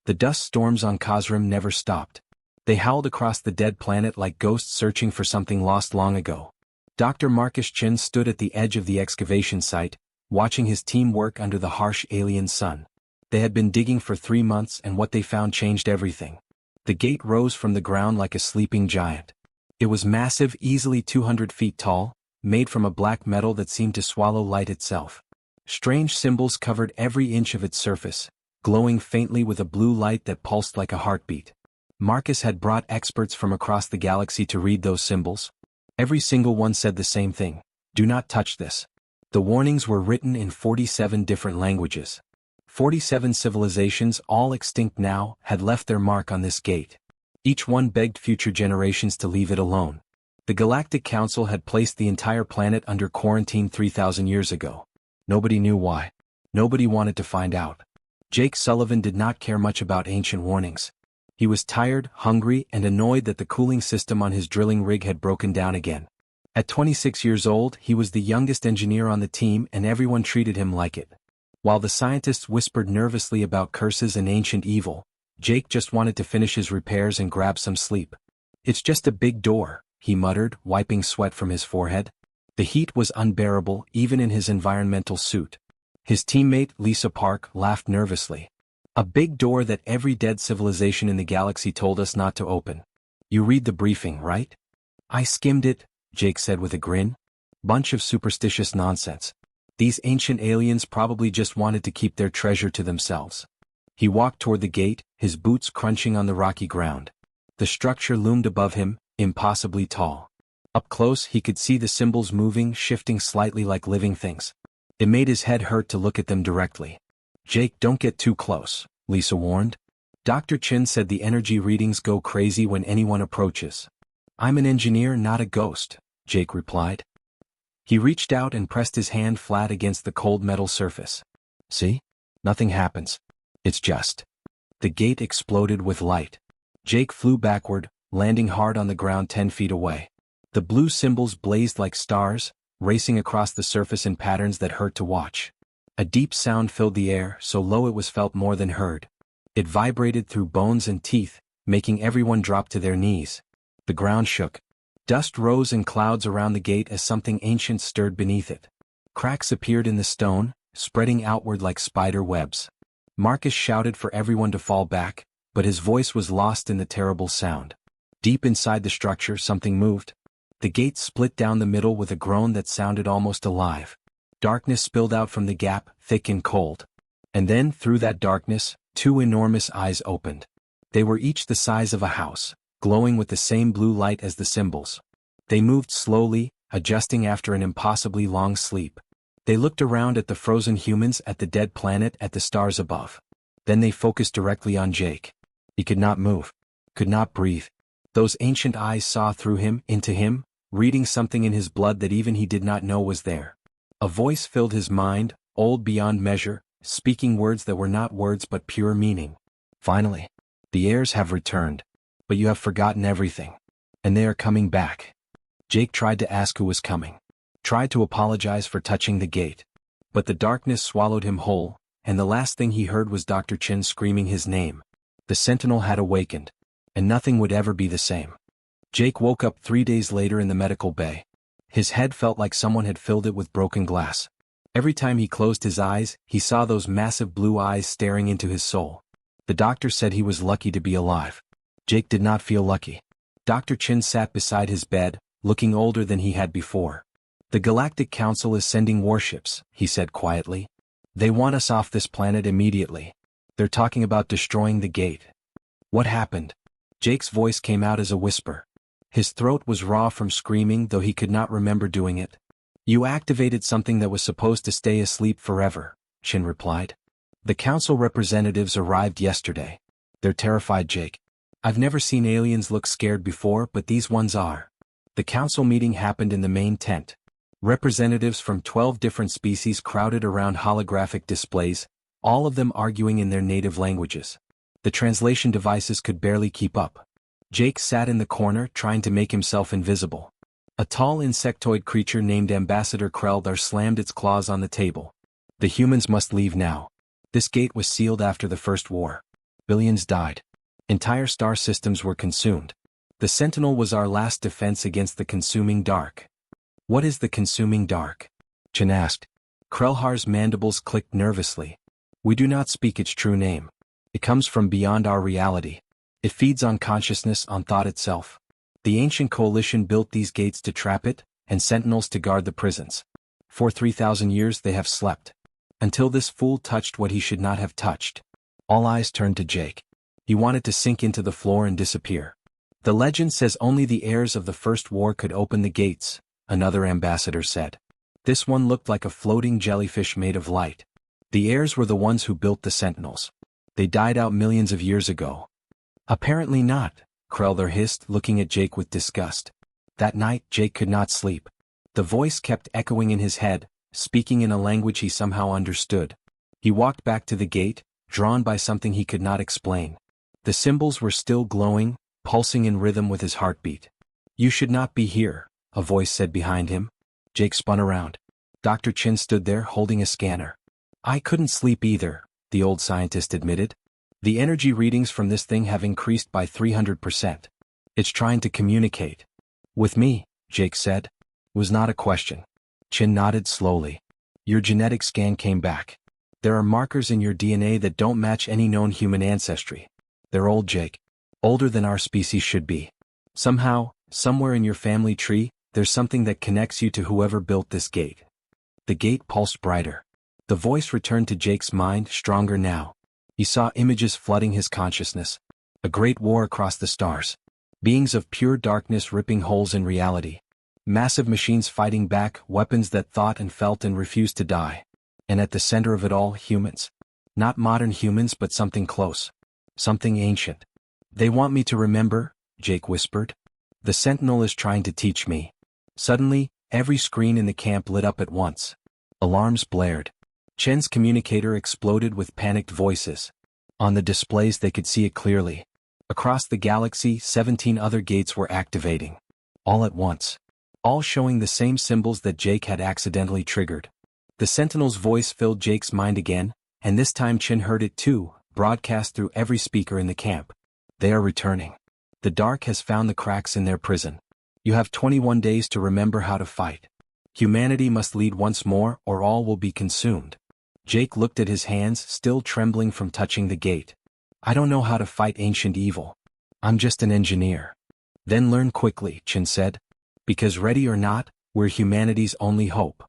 The dust storms on Khazram never stopped. They howled across the dead planet like ghosts searching for something lost long ago. Dr. Marcus Chin stood at the edge of the excavation site, watching his team work under the harsh alien sun. They had been digging for 3 months and what they found changed everything. The gate rose from the ground like a sleeping giant. It was massive, easily 200 feet tall, made from a black metal that seemed to swallow light itself. Strange symbols covered every inch of its surface, glowing faintly with a blue light that pulsed like a heartbeat. Marcus had brought experts from across the galaxy to read those symbols. Every single one said the same thing: do not touch this. The warnings were written in 47 different languages. 47 civilizations, all extinct now, had left their mark on this gate. Each one begged future generations to leave it alone. The Galactic Council had placed the entire planet under quarantine 3,000 years ago. Nobody knew why. Nobody wanted to find out. Jake Sullivan did not care much about ancient warnings. He was tired, hungry, and annoyed that the cooling system on his drilling rig had broken down again. At 26 years old, he was the youngest engineer on the team and everyone treated him like it. While the scientists whispered nervously about curses and ancient evil, Jake just wanted to finish his repairs and grab some sleep. "It's just a big door," he muttered, wiping sweat from his forehead. The heat was unbearable even in his environmental suit. His teammate, Lisa Park, laughed nervously. "A big door that every dead civilization in the galaxy told us not to open. You read the briefing, right?" "I skimmed it," Jake said with a grin. "Bunch of superstitious nonsense. These ancient aliens probably just wanted to keep their treasure to themselves." He walked toward the gate, his boots crunching on the rocky ground. The structure loomed above him, impossibly tall. Up close he could see the symbols moving, shifting slightly like living things. It made his head hurt to look at them directly. "Jake, don't get too close," Lisa warned. Dr. Chin said the energy readings go crazy when anyone approaches. "I'm an engineer, not a ghost," Jake replied. He reached out and pressed his hand flat against the cold metal surface. "See? Nothing happens. It's just..." The gate exploded with light. Jake flew backward, landing hard on the ground 10 feet away. The blue symbols blazed like stars, racing across the surface in patterns that hurt to watch. A deep sound filled the air, so low it was felt more than heard. It vibrated through bones and teeth, making everyone drop to their knees. The ground shook. Dust rose in clouds around the gate as something ancient stirred beneath it. Cracks appeared in the stone, spreading outward like spider webs. Marcus shouted for everyone to fall back, but his voice was lost in the terrible sound. Deep inside the structure, something moved. The gate split down the middle with a groan that sounded almost alive. Darkness spilled out from the gap, thick and cold. And then, through that darkness, 2 enormous eyes opened. They were each the size of a house, glowing with the same blue light as the symbols. They moved slowly, adjusting after an impossibly long sleep. They looked around at the frozen humans, at the dead planet, at the stars above. Then they focused directly on Jake. He could not move, could not breathe. Those ancient eyes saw through him, into him, reading something in his blood that even he did not know was there. A voice filled his mind, old beyond measure, speaking words that were not words but pure meaning. "Finally, the heirs have returned. But you have forgotten everything. And they are coming back." Jake tried to ask who was coming. Tried to apologize for touching the gate. But the darkness swallowed him whole, and the last thing he heard was Dr. Chin screaming his name. The Sentinel had awakened. And nothing would ever be the same. Jake woke up 3 days later in the medical bay. His head felt like someone had filled it with broken glass. Every time he closed his eyes, he saw those massive blue eyes staring into his soul. The doctor said he was lucky to be alive. Jake did not feel lucky. Dr. Chin sat beside his bed, looking older than he had before. "The Galactic Council is sending warships," he said quietly. "They want us off this planet immediately. They're talking about destroying the gate." "What happened?" Jake's voice came out as a whisper. His throat was raw from screaming, though he could not remember doing it. "You activated something that was supposed to stay asleep forever," Chin replied. "The council representatives arrived yesterday. They're terrified, Jake. I've never seen aliens look scared before, but these ones are." The council meeting happened in the main tent. Representatives from 12 different species crowded around holographic displays, all of them arguing in their native languages. The translation devices could barely keep up. Jake sat in the corner, trying to make himself invisible. A tall insectoid creature named Ambassador Kreldar slammed its claws on the table. "The humans must leave now. This gate was sealed after the First War. Billions died. Entire star systems were consumed. The Sentinel was our last defense against the consuming dark. What is the consuming dark? Chen asked. Krelhar's mandibles clicked nervously. We do not speak its true name. It comes from beyond our reality. It feeds on consciousness, on thought itself. The ancient coalition built these gates to trap it, and sentinels to guard the prisons. For 3,000 years they have slept. Until this fool touched what he should not have touched. All eyes turned to Jake. He wanted to sink into the floor and disappear. The legend says only the heirs of the First War could open the gates, another ambassador said. This one looked like a floating jellyfish made of light. The heirs were the ones who built the sentinels. They died out millions of years ago. Apparently not, Krellar hissed, looking at Jake with disgust. That night Jake could not sleep. The voice kept echoing in his head, speaking in a language he somehow understood. He walked back to the gate, drawn by something he could not explain. The symbols were still glowing, pulsing in rhythm with his heartbeat. You should not be here, a voice said behind him. Jake spun around. Dr. Chin stood there holding a scanner. I couldn't sleep either, the old scientist admitted. The energy readings from this thing have increased by 300%. It's trying to communicate. With me, Jake said. It was not a question. Chin nodded slowly. Your genetic scan came back. There are markers in your DNA that don't match any known human ancestry. They're old, Jake. Older than our species should be. Somehow, somewhere in your family tree, there's something that connects you to whoever built this gate. The gate pulsed brighter. The voice returned to Jake's mind, stronger now. He saw images flooding his consciousness. A great war across the stars. Beings of pure darkness ripping holes in reality. Massive machines fighting back, weapons that thought and felt and refused to die. And at the center of it all, humans. Not modern humans, but something close. Something ancient. They want me to remember, Jake whispered. The Sentinel is trying to teach me. Suddenly, every screen in the camp lit up at once. Alarms blared. Chen's communicator exploded with panicked voices. On the displays they could see it clearly. Across the galaxy, 17 other gates were activating. All at once. All showing the same symbols that Jake had accidentally triggered. The Sentinel's voice filled Jake's mind again, and this time Chen heard it too, broadcast through every speaker in the camp. They are returning. The dark has found the cracks in their prison. You have 21 days to remember how to fight. Humanity must lead once more or all will be consumed. Jake looked at his hands, still trembling from touching the gate. I don't know how to fight ancient evil. I'm just an engineer. Then learn quickly, Chen said. Because ready or not, we're humanity's only hope.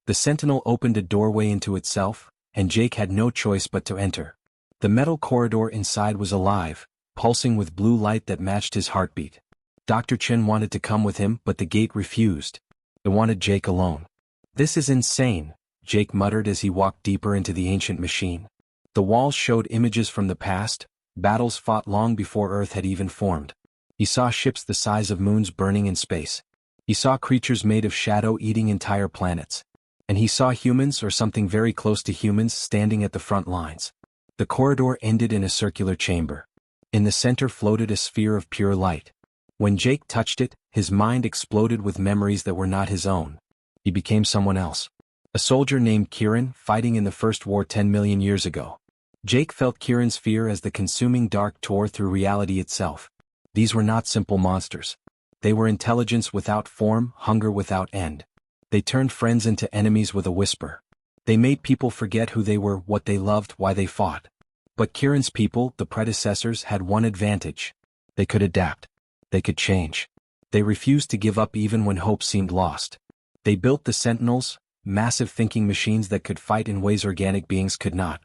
The Sentinel opened a doorway into itself, and Jake had no choice but to enter. The metal corridor inside was alive, pulsing with blue light that matched his heartbeat. Dr. Chen wanted to come with him, but the gate refused. It wanted Jake alone. This is insane, Jake muttered as he walked deeper into the ancient machine. The walls showed images from the past, battles fought long before Earth had even formed. He saw ships the size of moons burning in space. He saw creatures made of shadow eating entire planets. And he saw humans or something very close to humans standing at the front lines. The corridor ended in a circular chamber. In the center floated a sphere of pure light. When Jake touched it, his mind exploded with memories that were not his own. He became someone else. A soldier named Kieran, fighting in the First War 10 million years ago. Jake felt Kieran's fear as the consuming dark tore through reality itself. These were not simple monsters. They were intelligence without form, hunger without end. They turned friends into enemies with a whisper. They made people forget who they were, what they loved, why they fought. But Kieran's people, the predecessors, had one advantage. They could adapt. They could change. They refused to give up even when hope seemed lost. They built the Sentinels, massive thinking machines that could fight in ways organic beings could not.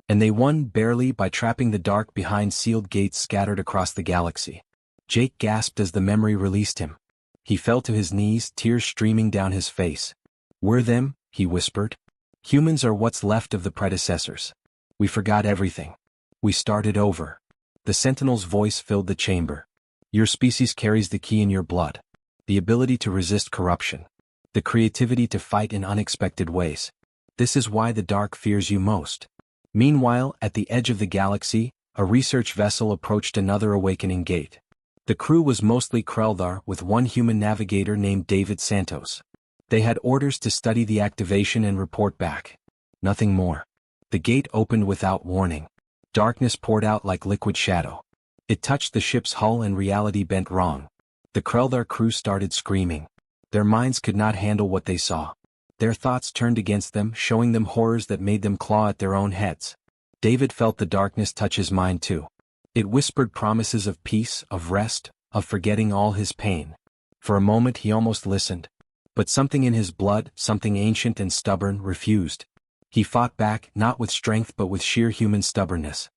And they won barely by trapping the dark behind sealed gates scattered across the galaxy. Jake gasped as the memory released him. He fell to his knees, tears streaming down his face. We're them, he whispered. Humans are what's left of the predecessors. We forgot everything. We started over. The Sentinel's voice filled the chamber. Your species carries the key in your blood. The ability to resist corruption. The creativity to fight in unexpected ways. This is why the dark fears you most. Meanwhile, at the edge of the galaxy, a research vessel approached another awakening gate. The crew was mostly Krellar, with one human navigator named David Santos. They had orders to study the activation and report back. Nothing more. The gate opened without warning. Darkness poured out like liquid shadow. It touched the ship's hull and reality bent wrong. The Kreldar crew started screaming. Their minds could not handle what they saw. Their thoughts turned against them, showing them horrors that made them claw at their own heads. David felt the darkness touch his mind too. It whispered promises of peace, of rest, of forgetting all his pain. For a moment he almost listened. But something in his blood, something ancient and stubborn, refused. He fought back, not with strength but with sheer human stubbornness.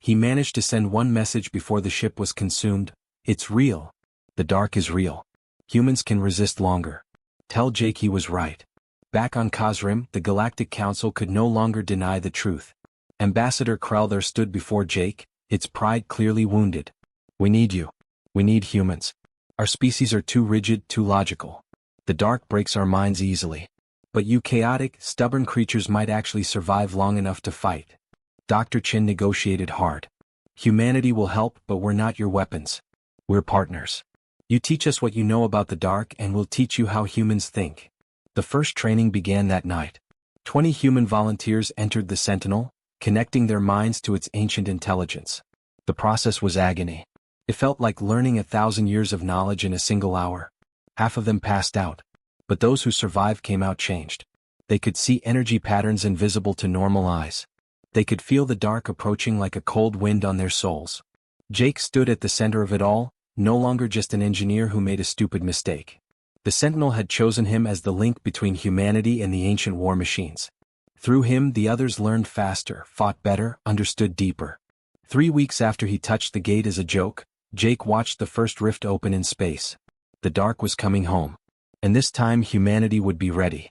He managed to send one message before the ship was consumed. It's real. The dark is real. Humans can resist longer. Tell Jake he was right. Back on Khazrim, the Galactic Council could no longer deny the truth. Ambassador Kreldar stood before Jake, its pride clearly wounded. We need you. We need humans. Our species are too rigid, too logical. The dark breaks our minds easily. But you chaotic, stubborn creatures might actually survive long enough to fight. Dr. Chin negotiated hard. Humanity will help, but we're not your weapons. We're partners. You teach us what you know about the dark and we'll teach you how humans think. The first training began that night. 20 human volunteers entered the Sentinel, connecting their minds to its ancient intelligence. The process was agony. It felt like learning 1,000 years of knowledge in a single hour. Half of them passed out. But those who survived came out changed. They could see energy patterns invisible to normal eyes. They could feel the dark approaching like a cold wind on their souls. Jake stood at the center of it all, no longer just an engineer who made a stupid mistake. The Sentinel had chosen him as the link between humanity and the ancient war machines. Through him the others learned faster, fought better, understood deeper. 3 weeks after he touched the gate as a joke, Jake watched the first rift open in space. The dark was coming home. And this time humanity would be ready.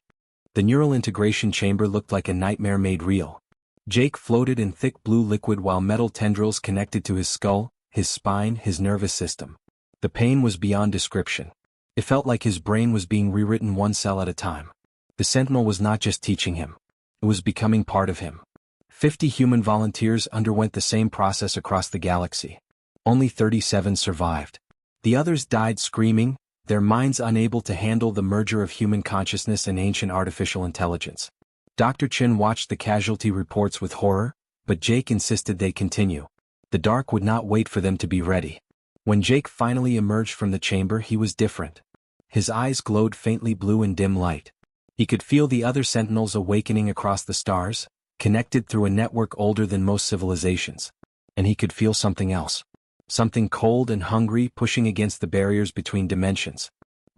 The neural integration chamber looked like a nightmare made real. Jake floated in thick blue liquid while metal tendrils connected to his skull, his spine, his nervous system. The pain was beyond description. It felt like his brain was being rewritten one cell at a time. The Sentinel was not just teaching him. It was becoming part of him. 50 human volunteers underwent the same process across the galaxy. Only 37 survived. The others died screaming, their minds unable to handle the merger of human consciousness and ancient artificial intelligence. Dr. Chin watched the casualty reports with horror, but Jake insisted they continue. The dark would not wait for them to be ready. When Jake finally emerged from the chamber he was different. His eyes glowed faintly blue in dim light. He could feel the other sentinels awakening across the stars, connected through a network older than most civilizations. And he could feel something else. Something cold and hungry pushing against the barriers between dimensions.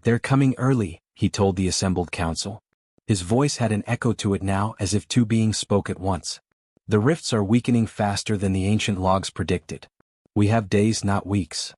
They're coming early, he told the assembled council. His voice had an echo to it now as if two beings spoke at once. The rifts are weakening faster than the ancient logs predicted. We have days, not weeks.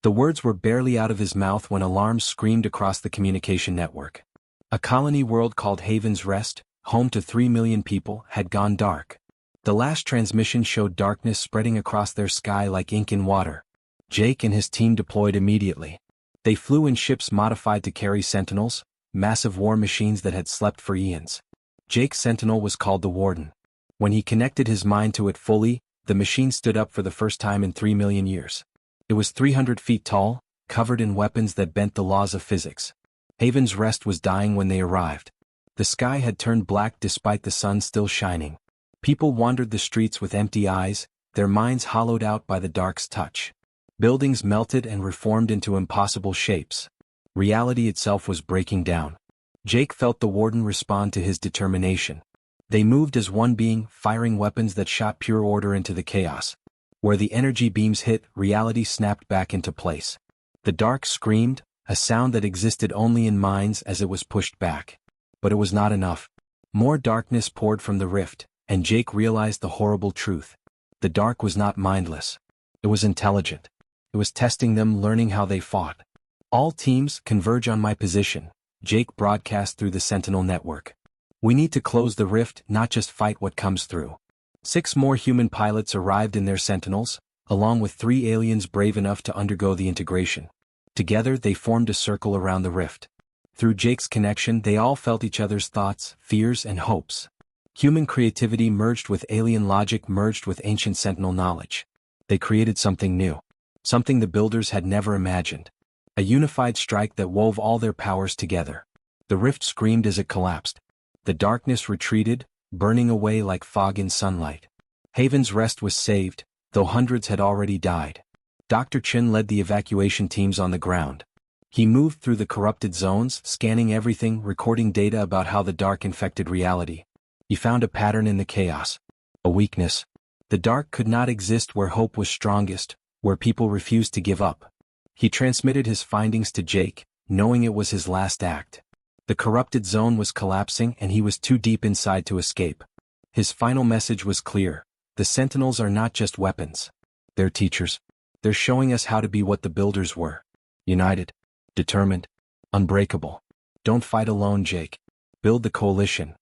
The words were barely out of his mouth when alarms screamed across the communication network. A colony world called Haven's Rest, home to 3 million people, had gone dark. The last transmission showed darkness spreading across their sky like ink in water. Jake and his team deployed immediately. They flew in ships modified to carry sentinels, massive war machines that had slept for eons. Jake's sentinel was called the Warden. When he connected his mind to it fully, the machine stood up for the first time in 3 million years. It was 300 feet tall, covered in weapons that bent the laws of physics. Haven's Rest was dying when they arrived. The sky had turned black despite the sun still shining. People wandered the streets with empty eyes, their minds hollowed out by the dark's touch. Buildings melted and reformed into impossible shapes. Reality itself was breaking down. Jake felt the Warden respond to his determination. They moved as one being, firing weapons that shot pure order into the chaos. Where the energy beams hit, reality snapped back into place. The dark screamed, a sound that existed only in minds as it was pushed back. But it was not enough. More darkness poured from the rift, and Jake realized the horrible truth. The dark was not mindless. It was intelligent. It was testing them, learning how they fought. All teams, converge on my position, Jake broadcast through the Sentinel network. We need to close the rift, not just fight what comes through. 6 more human pilots arrived in their Sentinels, along with 3 aliens brave enough to undergo the integration. Together they formed a circle around the rift. Through Jake's connection they all felt each other's thoughts, fears and hopes. Human creativity merged with alien logic merged with ancient Sentinel knowledge. They created something new. Something the builders had never imagined. A unified strike that wove all their powers together. The rift screamed as it collapsed. The darkness retreated, burning away like fog in sunlight. Haven's Rest was saved, though hundreds had already died. Dr. Chen led the evacuation teams on the ground. He moved through the corrupted zones, scanning everything, recording data about how the dark infected reality. He found a pattern in the chaos. A weakness. The dark could not exist where hope was strongest, where people refused to give up. He transmitted his findings to Jake, knowing it was his last act. The corrupted zone was collapsing and he was too deep inside to escape. His final message was clear. The Sentinels are not just weapons. They're teachers. They're showing us how to be what the Builders were. United. Determined. Unbreakable. Don't fight alone, Jake. Build the coalition.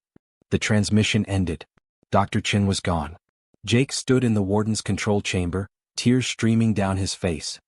The transmission ended. Dr. Chen was gone. Jake stood in the warden's control chamber, tears streaming down his face.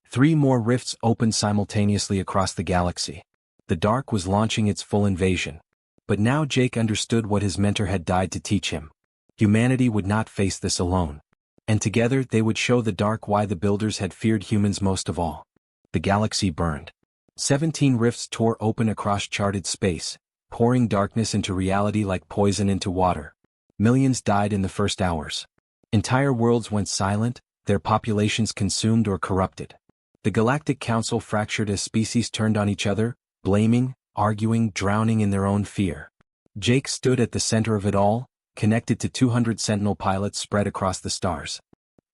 3 more rifts opened simultaneously across the galaxy. The dark was launching its full invasion. But now Jake understood what his mentor had died to teach him. Humanity would not face this alone. And together they would show the dark why the Builders had feared humans most of all. The galaxy burned. 17 rifts tore open across charted space, pouring darkness into reality like poison into water. Millions died in the first hours. Entire worlds went silent, their populations consumed or corrupted. The Galactic Council fractured as species turned on each other, blaming, arguing, drowning in their own fear. Jake stood at the center of it all, connected to 200 Sentinel pilots spread across the stars.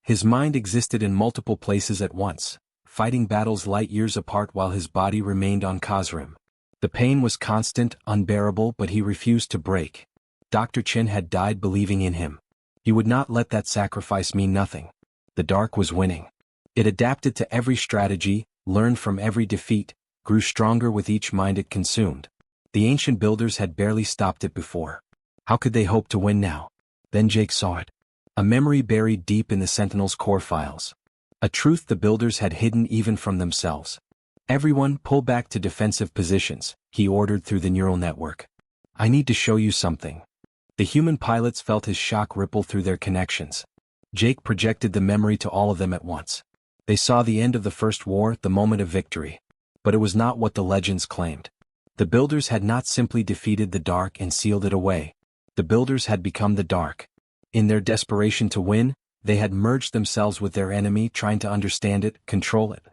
His mind existed in multiple places at once, fighting battles light years apart while his body remained on Khazrim. The pain was constant, unbearable, but he refused to break. Dr. Chen had died believing in him. He would not let that sacrifice mean nothing. The dark was winning. It adapted to every strategy, learned from every defeat, grew stronger with each mind it consumed. The ancient Builders had barely stopped it before. How could they hope to win now? Then Jake saw it. A memory buried deep in the Sentinel's core files. A truth the Builders had hidden even from themselves. Everyone, pull back to defensive positions, he ordered through the neural network. I need to show you something. The human pilots felt his shock ripple through their connections. Jake projected the memory to all of them at once. They saw the end of the First War, the moment of victory. But it was not what the legends claimed. The Builders had not simply defeated the dark and sealed it away. The Builders had become the dark. In their desperation to win, they had merged themselves with their enemy, trying to understand it, control it.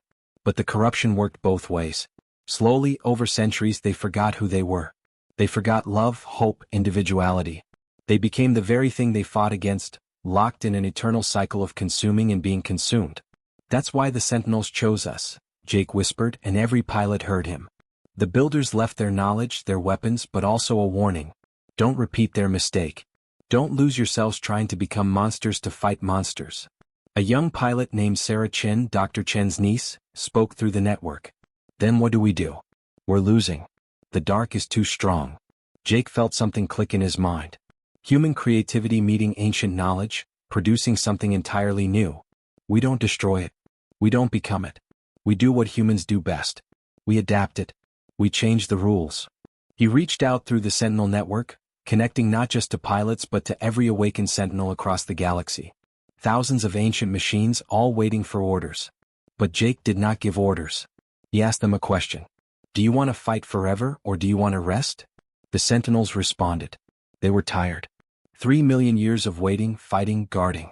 But the corruption worked both ways. Slowly, over centuries, they forgot who they were. They forgot love, hope, individuality. They became the very thing they fought against, locked in an eternal cycle of consuming and being consumed. That's why the Sentinels chose us, Jake whispered, and every pilot heard him. The Builders left their knowledge, their weapons, but also a warning. Don't repeat their mistake. Don't lose yourselves trying to become monsters to fight monsters. A young pilot named Sarah Chen, Dr. Chen's niece, spoke through the network. Then what do we do? We're losing. The dark is too strong. Jake felt something click in his mind. Human creativity meeting ancient knowledge, producing something entirely new. We don't destroy it. We don't become it. We do what humans do best. We adapt it. We change the rules. He reached out through the Sentinel network, connecting not just to pilots but to every awakened Sentinel across the galaxy. Thousands of ancient machines all waiting for orders. But Jake did not give orders. He asked them a question. Do you want to fight forever or do you want to rest? The Sentinels responded. They were tired. 3 million years of waiting, fighting, guarding.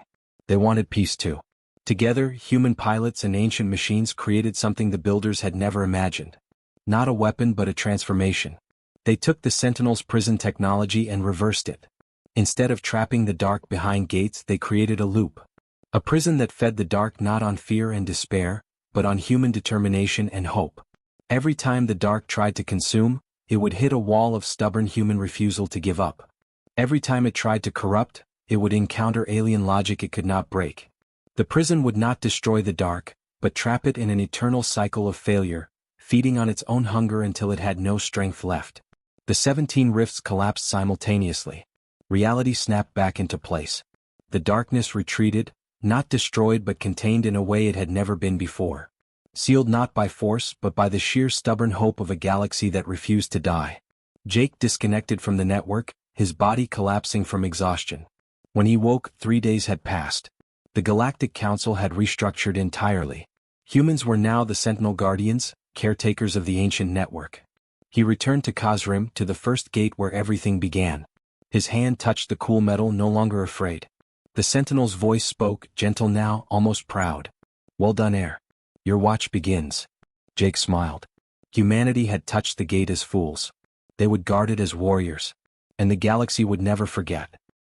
They wanted peace too. Together, human pilots and ancient machines created something the Builders had never imagined. Not a weapon but a transformation. They took the Sentinel's prison technology and reversed it. Instead of trapping the dark behind gates, they created a loop. A prison that fed the dark not on fear and despair, but on human determination and hope. Every time the dark tried to consume, it would hit a wall of stubborn human refusal to give up. Every time it tried to corrupt, it would encounter alien logic it could not break. The prison would not destroy the dark, but trap it in an eternal cycle of failure, feeding on its own hunger until it had no strength left. The 17 rifts collapsed simultaneously. Reality snapped back into place. The darkness retreated, not destroyed but contained in a way it had never been before. Sealed not by force but by the sheer stubborn hope of a galaxy that refused to die. Jake disconnected from the network, his body collapsing from exhaustion. When he woke, 3 days had passed. The Galactic Council had restructured entirely. Humans were now the Sentinel Guardians, caretakers of the ancient network. He returned to Khazrim, to the first gate where everything began. His hand touched the cool metal, no longer afraid. The Sentinel's voice spoke, gentle now, almost proud. Well done, Air. Your watch begins. Jake smiled. Humanity had touched the gate as fools. They would guard it as warriors. And the galaxy would never forget.